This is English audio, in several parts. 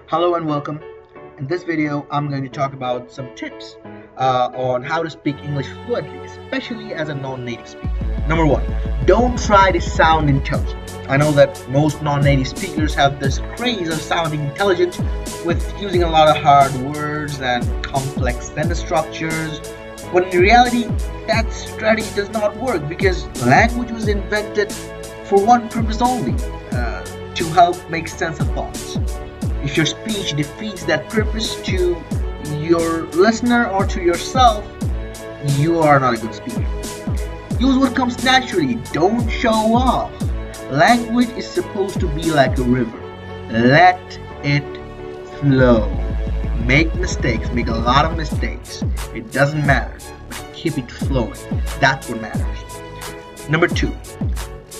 Hello and welcome. In this video, I'm going to talk about some tips on how to speak English fluently, especially as a non-native speaker. Number one, don't try to sound intelligent. I know that most non-native speakers have this craze of sounding intelligent with using a lot of hard words and complex sentence structures, when in reality, that strategy does not work because language was invented for one purpose only, to help make sense of thoughts. If your speech defeats that purpose to your listener or to yourself, you are not a good speaker. Use what comes naturally, don't show off. Language is supposed to be like a river. Let it flow. Make mistakes, make a lot of mistakes. It doesn't matter, but keep it flowing. That's what matters. Number two,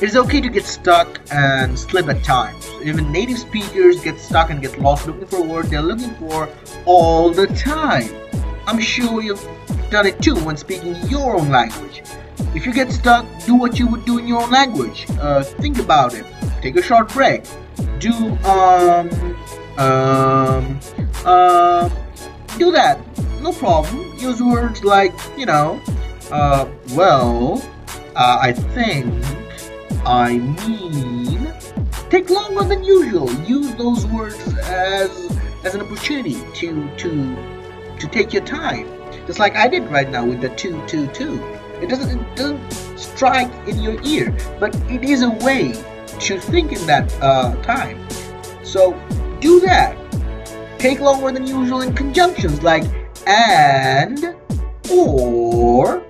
it is okay to get stuck and slip at times. Even native speakers get stuck and get lost looking for a word they're looking for all the time. I'm sure you've done it too when speaking your own language. If you get stuck, do what you would do in your own language. Think about it. Take a short break. Do that. No problem. Use words like, I think, I mean. Take longer than usual. Use those words as an opportunity to take your time. Just like I did right now with the 222. It doesn't strike in your ear, but it is a way to think in that time. So do that. Take longer than usual in conjunctions like and, or,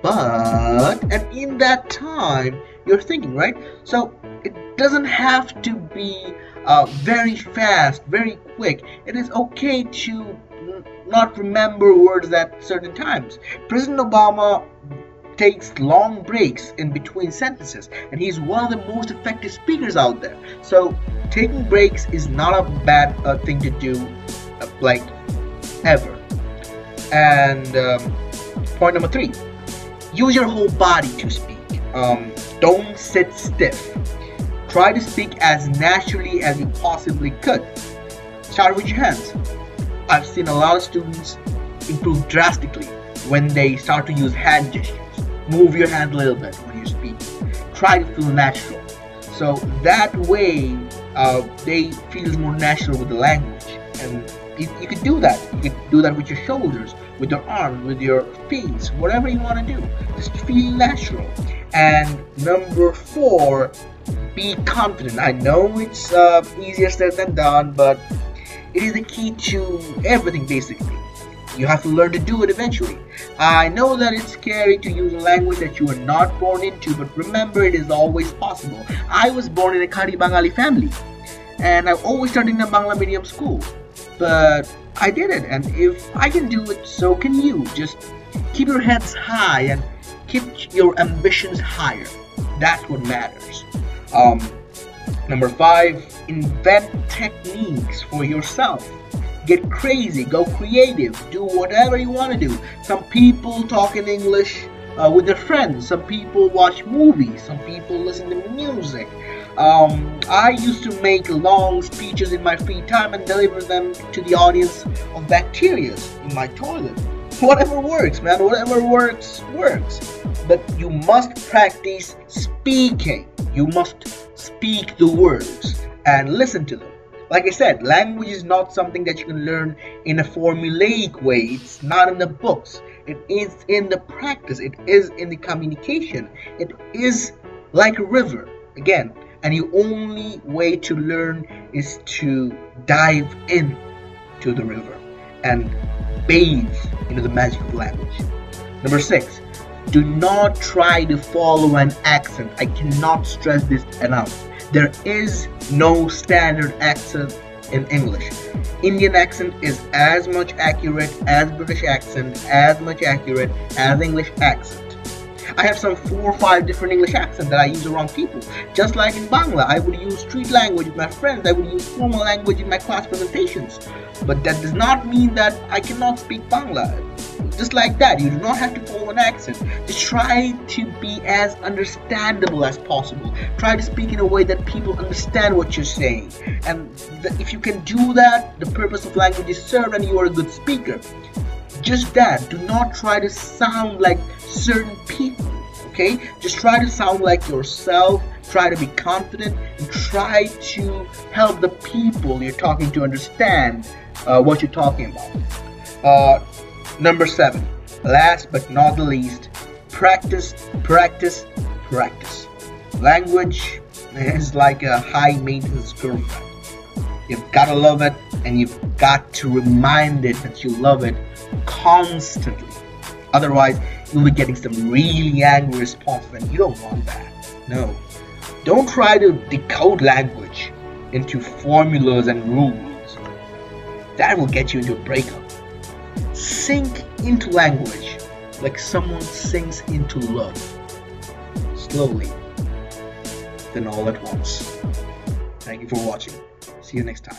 but, and in that time you're thinking, right? So it doesn't have to be very fast, very quick. It is okay to not remember words at certain times. President Obama takes long breaks in between sentences, and he's one of the most effective speakers out there. So taking breaks is not a bad thing to do, like ever. And point number three, use your whole body to speak. Don't sit stiff. Try to speak as naturally as you possibly could. Start with your hands. I've seen a lot of students improve drastically when they start to use hand gestures. Move your hand a little bit when you speak. Try to feel natural. So that way, they feel more natural with the language. And you could do that. You could do that with your shoulders, with your arms, with your feet, whatever you want to do. Just feel natural. And number four, be confident. I know it's easier said than done, but it is the key to everything basically. You have to learn to do it eventually. I know that it's scary to use a language that you are not born into, but remember, it is always possible. I was born in a Khari Bengali family, and I always studied in a Bangla medium school. But I did it, and if I can do it, so can you. Just keep your heads high and keep your ambitions higher. That's what matters. Number five, invent techniques for yourself. Get crazy, go creative, do whatever you want to do. Some people talk in English with their friends. Some people watch movies. Some people listen to music. I used to make long speeches in my free time and deliver them to the audience of bacteria in my toilet. Whatever works, man. Whatever works, works. But you must practice speaking. You must speak the words and listen to them. Like I said, language is not something that you can learn in a formulaic way. It's not in the books. It is in the practice. It is in the communication. It is like a river, again. And the only way to learn is to dive in to the river and bathe into the magic of language. Number six, do not try to follow an accent. I cannot stress this enough. There is no standard accent in English. Indian accent is as much accurate as British accent, as much accurate as English accent. I have some 4 or 5 different English accents that I use around people. Just like in Bangla, I would use street language with my friends. I would use formal language in my class presentations. But that does not mean that I cannot speak Bangla. Just like that. You do not have to follow an accent. Just try to be as understandable as possible. Try to speak in a way that people understand what you're saying. And if you can do that, the purpose of language is served and you are a good speaker. Just that. Do not try to sound like certain people. Okay? Just try to sound like yourself. Try to be confident and try to help the people you're talking to understand what you're talking about. Number 7, last but not the least, practice, practice, practice. Language is like a high maintenance girlfriend. You've got to love it and you've got to remind it that you love it constantly. Otherwise, you'll be getting some really angry responses and you don't want that. No. Don't try to decode language into formulas and rules. That will get you into a breakup. Sink into language like someone sinks into love. Slowly, then all at once. Thank you for watching. See you next time.